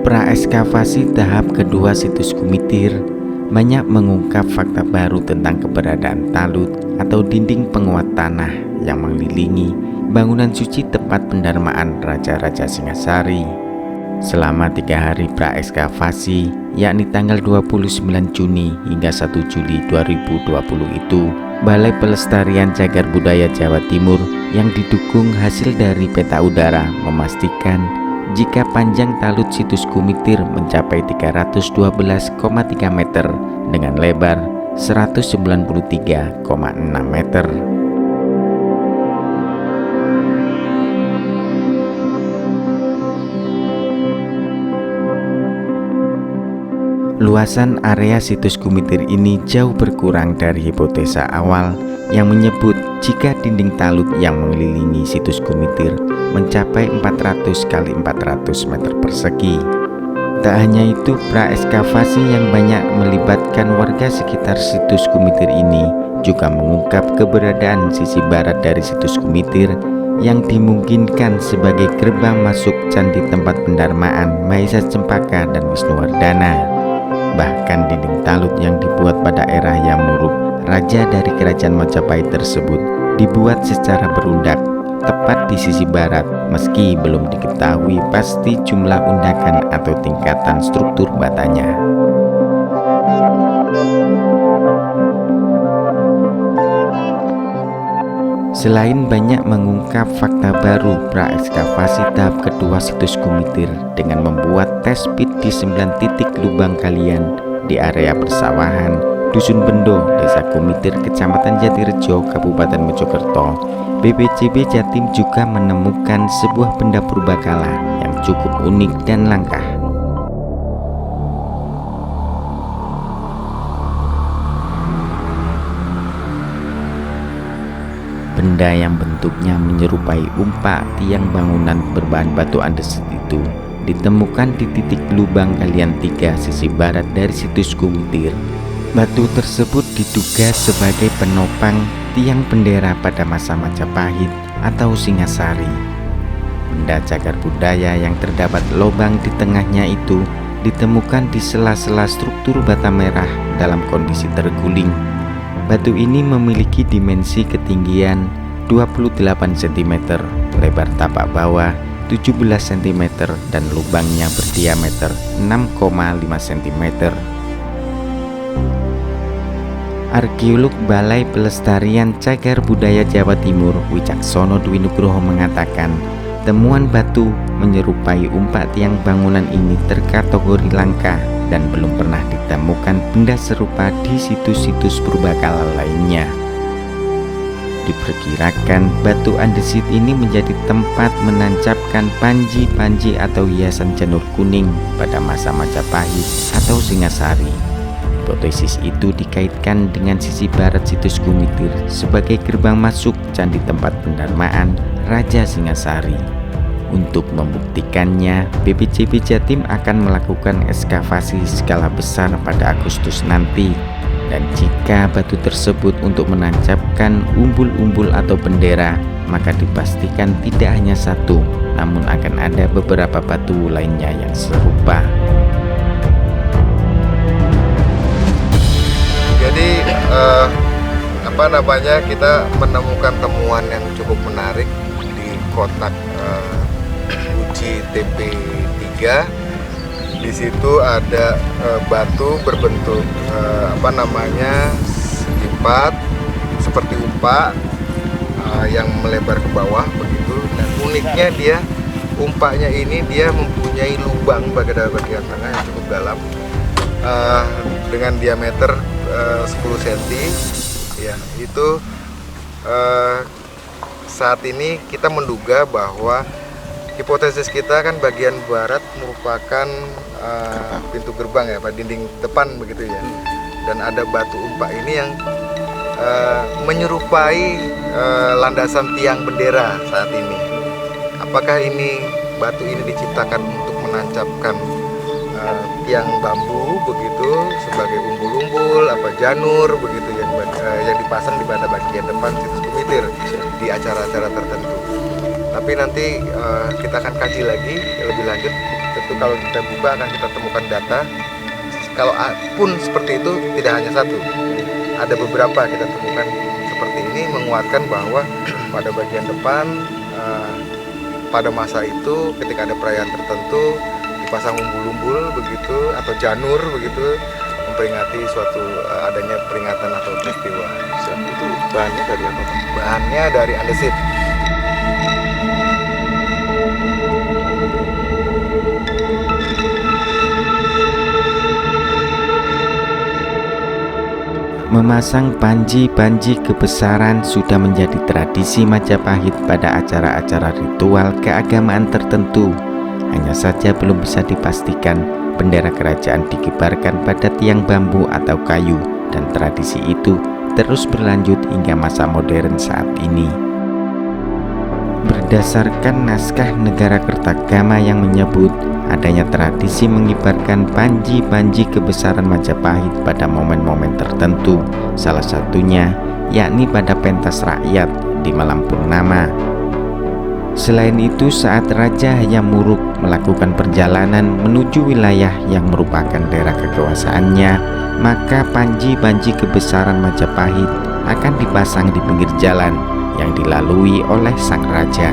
Praekskavasi tahap kedua situs Kumitir banyak mengungkap fakta baru tentang keberadaan talut atau dinding penguat tanah yang mengelilingi bangunan suci tempat pendarmaan Raja-Raja Singasari. Selama 3 hari praekskavasi, yakni tanggal 29 Juni hingga 1 Juli 2020 itu, Balai Pelestarian Cagar Budaya Jawa Timur yang didukung hasil dari peta udara memastikan jika panjang talut situs Kumitir mencapai 312,3 meter dengan lebar 193,6 meter. Luasan area situs Kumitir ini jauh berkurang dari hipotesa awal yang menyebut jika dinding talut yang mengelilingi situs Kumitir mencapai 400 x 400 meter persegi. Tak hanya itu, praekskavasi yang banyak melibatkan warga sekitar situs Kumitir ini juga mengungkap keberadaan sisi barat dari situs Kumitir yang dimungkinkan sebagai gerbang masuk candi tempat pendarmaan Mahesa Cempaka dan Wisnuwardana. Bahkan dinding talut yang dibuat pada era Yamuruk, raja dari kerajaan Majapahit tersebut, dibuat secara berundak tepat di sisi barat, meski belum diketahui pasti jumlah undakan atau tingkatan struktur batanya. Selain banyak mengungkap fakta baru, praekskavasi tahap kedua situs Kumitir dengan membuat tes pit di 9 titik lubang galian di area persawahan Dusun Bendo, Desa Kumitir, Kecamatan Jatirejo, Kabupaten Mojokerto. BPCB Jatim juga menemukan sebuah benda purbakala yang cukup unik dan langka. Benda yang bentuknya menyerupai umpak tiang bangunan berbahan batu andesit itu ditemukan di titik lubang galian 3 sisi barat dari situs Kumitir. Batu tersebut diduga sebagai penopang tiang bendera pada masa Majapahit atau Singasari. Benda cagar budaya yang terdapat lubang di tengahnya itu ditemukan di sela-sela struktur bata merah dalam kondisi terguling. Batu ini memiliki dimensi ketinggian 28 cm, lebar tapak bawah 17 cm, dan lubangnya berdiameter 6,5 cm. Arkeolog Balai Pelestarian Cagar Budaya Jawa Timur, Wicaksono Dwi Nugroho, mengatakan temuan batu menyerupai umpak tiang bangunan ini terkategori langka dan belum pernah ditemukan benda serupa di situs-situs purbakala lainnya. Diperkirakan batu andesit ini menjadi tempat menancapkan panji-panji atau hiasan janur kuning pada masa Majapahit atau Singasari. Hipotesis itu dikaitkan dengan sisi barat situs Kumitir sebagai gerbang masuk candi tempat pendarmaan Raja Singasari. Untuk membuktikannya, BPCB Jatim akan melakukan ekskavasi skala besar pada Agustus nanti. Dan jika batu tersebut untuk menancapkan umbul-umbul atau bendera, maka dipastikan tidak hanya satu, namun akan ada beberapa batu lainnya yang serupa. Jadi kita menemukan temuan yang cukup menarik di kotak uji TP3. Di situ ada batu berbentuk lipat seperti umpak yang melebar ke bawah begitu. Dan uniknya umpaknya ini dia mempunyai lubang pada bagian tengah yang cukup dalam dengan diameter 10 cm. Ya, itu saat ini kita menduga bahwa hipotesis kita kan bagian barat merupakan pintu gerbang ya, pada dinding depan begitu ya. Dan ada batu umpak ini yang menyerupai landasan tiang bendera saat ini. Apakah batu ini diciptakan untuk menancapkan tiang bambu begitu sebagai umbul-umbul janur begitu yang dipasang di pada bagian depan situs Kumitir di acara-acara tertentu. Tapi nanti kita akan kaji lagi lebih lanjut tentu kalau kita buka akan kita temukan data. Kalau pun seperti itu tidak hanya satu, ada beberapa kita temukan seperti ini, menguatkan bahwa pada bagian depan pada masa itu ketika ada perayaan tertentu dipasang umbul-umbul begitu atau janur begitu, memperingati suatu adanya peringatan atau peristiwa. Itu bahannya dari apa, Pak? Bahannya dari andesit. Memasang panji-panji kebesaran sudah menjadi tradisi Majapahit pada acara-acara ritual keagamaan tertentu. Hanya saja belum bisa dipastikan bendera kerajaan dikibarkan pada tiang bambu atau kayu, dan tradisi itu terus berlanjut hingga masa modern saat ini. Berdasarkan naskah Negara Kertagama yang menyebut adanya tradisi mengibarkan panji-panji kebesaran Majapahit pada momen-momen tertentu, salah satunya yakni pada pentas rakyat di malam purnama. Selain itu, saat Raja Hayam Wuruk melakukan perjalanan menuju wilayah yang merupakan daerah kekuasaannya, maka panji-panji kebesaran Majapahit akan dipasang di pinggir jalan yang dilalui oleh sang raja.